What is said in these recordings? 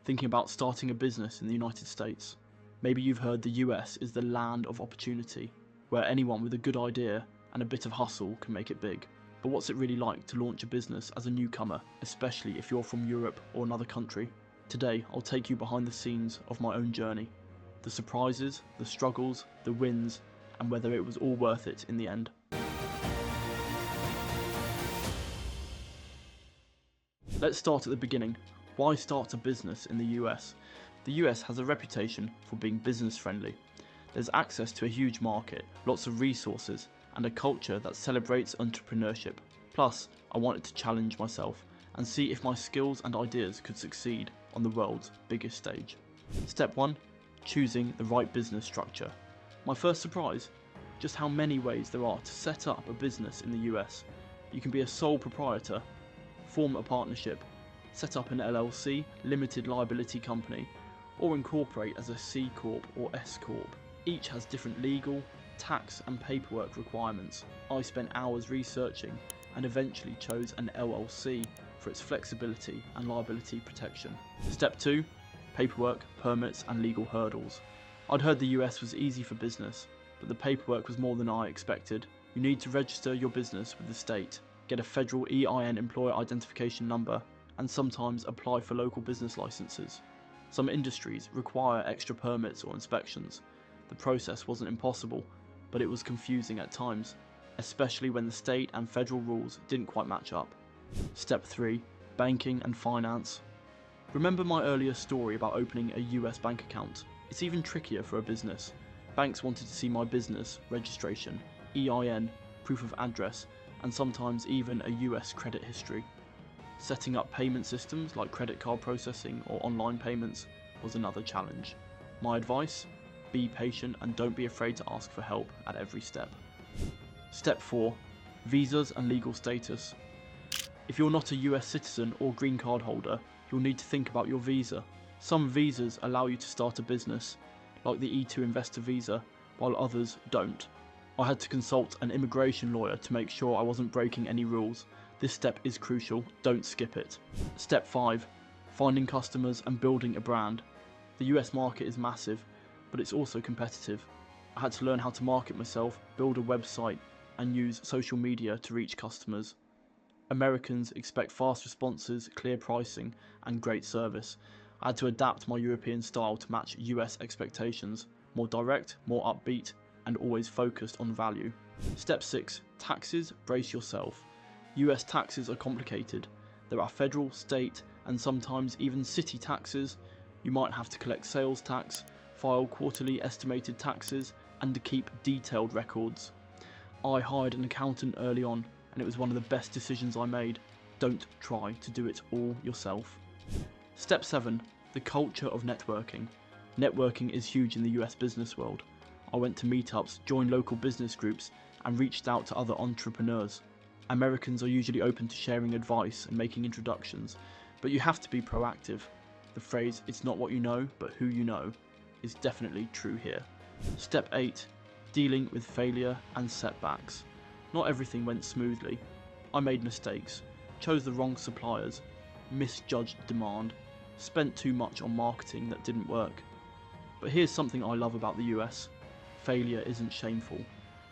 thinking about starting a business in the United States. Maybe you've heard the US is the land of opportunity, where anyone with a good idea and a bit of hustle can make it big. But what's it really like to launch a business as a newcomer, especially if you're from Europe or another country? Today, I'll take you behind the scenes of my own journey. The surprises, the struggles, the wins, and whether it was all worth it in the end. Let's start at the beginning. Why start a business in the US? The US has a reputation for being business friendly. There's access to a huge market, lots of resources, and a culture that celebrates entrepreneurship. Plus, I wanted to challenge myself and see if my skills and ideas could succeed on the world's biggest stage. Step 1. Choosing the right business structure. My first surprise, just how many ways there are to set up a business in the US. You can be a sole proprietor, form a partnership, set up an LLC, limited liability company, or incorporate as a C Corp or S Corp. Each has different legal, tax and paperwork requirements. I spent hours researching and eventually chose an LLC for its flexibility and liability protection. Step 2. Paperwork, permits and legal hurdles. I'd heard the US was easy for business, but the paperwork was more than I expected. You need to register your business with the state, get a federal EIN employer identification number, and sometimes apply for local business licenses. Some industries require extra permits or inspections. The process wasn't impossible, but it was confusing at times, especially when the state and federal rules didn't quite match up. Step 3. Banking and finance. Remember my earlier story about opening a US bank account? It's even trickier for a business. Banks wanted to see my business registration, EIN, proof of address, and sometimes even a US credit history. Setting up payment systems like credit card processing or online payments was another challenge. My advice? Be patient and don't be afraid to ask for help at every step. Step 4. Visas and legal status. If you're not a US citizen or green card holder, you'll need to think about your visa. Some visas allow you to start a business, like the E2 Investor visa, while others don't. I had to consult an immigration lawyer to make sure I wasn't breaking any rules. This step is crucial, don't skip it. Step 5. Finding customers and building a brand. The US market is massive, but it's also competitive. I had to learn how to market myself, build a website, and use social media to reach customers. Americans expect fast responses, clear pricing, and great service. I had to adapt my European style to match US expectations, more direct, more upbeat, and always focused on value. Step 6. Taxes, brace yourself. US taxes are complicated. There are federal, state, and sometimes even city taxes. You might have to collect sales tax, file quarterly estimated taxes, and to keep detailed records. I hired an accountant early on, and it was one of the best decisions I made. Don't try to do it all yourself. Step 7. The culture of networking. Networking is huge in the US business world. I went to meetups, joined local business groups, and reached out to other entrepreneurs. Americans are usually open to sharing advice and making introductions, but you have to be proactive. The phrase, "it's not what you know, but who you know," is definitely true here. Step 8. Dealing with failure and setbacks. Not everything went smoothly. I made mistakes, chose the wrong suppliers, misjudged demand, spent too much on marketing that didn't work. But here's something I love about the US. Failure isn't shameful.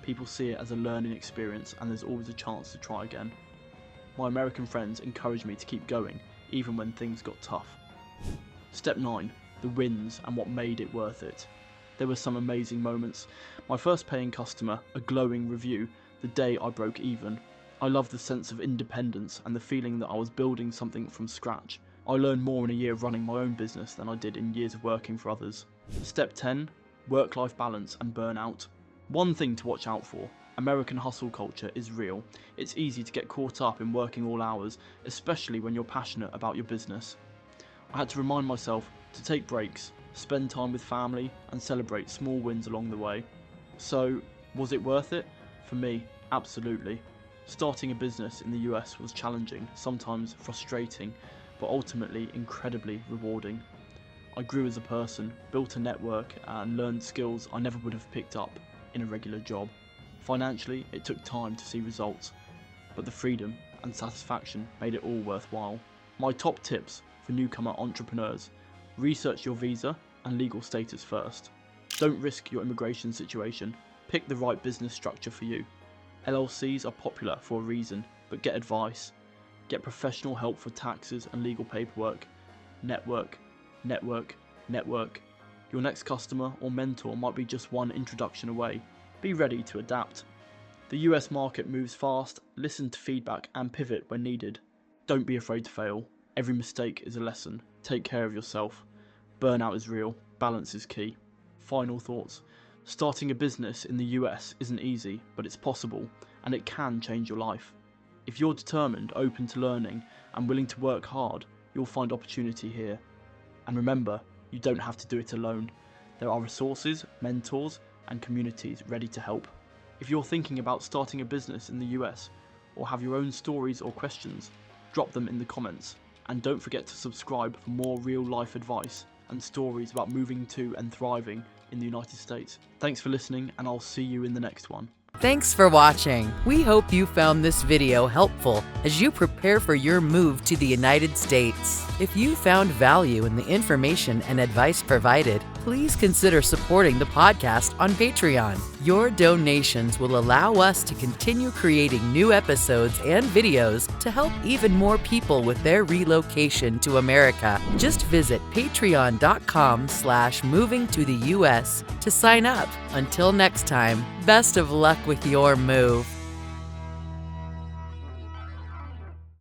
People see it as a learning experience and there's always a chance to try again. My American friends encouraged me to keep going, even when things got tough. Step 9. The wins and what made it worth it. There were some amazing moments. My first paying customer, a glowing review, the day I broke even. I loved the sense of independence and the feeling that I was building something from scratch. I learned more in a year of running my own business than I did in years of working for others. Step 10. Work-life balance and burnout. One thing to watch out for. American hustle culture is real. It's easy to get caught up in working all hours, especially when you're passionate about your business. I had to remind myself to take breaks, spend time with family, and celebrate small wins along the way. So, was it worth it? For me, absolutely. Starting a business in the US was challenging, sometimes frustrating, but ultimately incredibly rewarding. I grew as a person, built a network, and learned skills I never would have picked up in a regular job. Financially, it took time to see results, but the freedom and satisfaction made it all worthwhile. My top tips for newcomer entrepreneurs. Research your visa and legal status first. Don't risk your immigration situation. Pick the right business structure for you. LLCs are popular for a reason, but get advice. Get professional help for taxes and legal paperwork. Network, network, network. Your next customer or mentor might be just one introduction away. Be ready to adapt. The US market moves fast, listen to feedback and pivot when needed. Don't be afraid to fail. Every mistake is a lesson. Take care of yourself. Burnout is real, balance is key. Final thoughts. Starting a business in the US isn't easy, but it's possible, and it can change your life. If you're determined, open to learning, and willing to work hard, you'll find opportunity here. And remember, you don't have to do it alone. There are resources, mentors, and communities ready to help. If you're thinking about starting a business in the US, or have your own stories or questions, drop them in the comments. And don't forget to subscribe for more real-life advice and stories about moving to and thriving in the United States. Thanks for listening, and I'll see you in the next one. Thanks for watching. We hope you found this video helpful as you prepare for your move to the United States. If you found value in the information and advice provided, please consider supporting the podcast on Patreon. Your donations will allow us to continue creating new episodes and videos to help even more people with their relocation to America. Just visit patreon.com/movingtotheus to sign up. Until next time, best of luck with your move.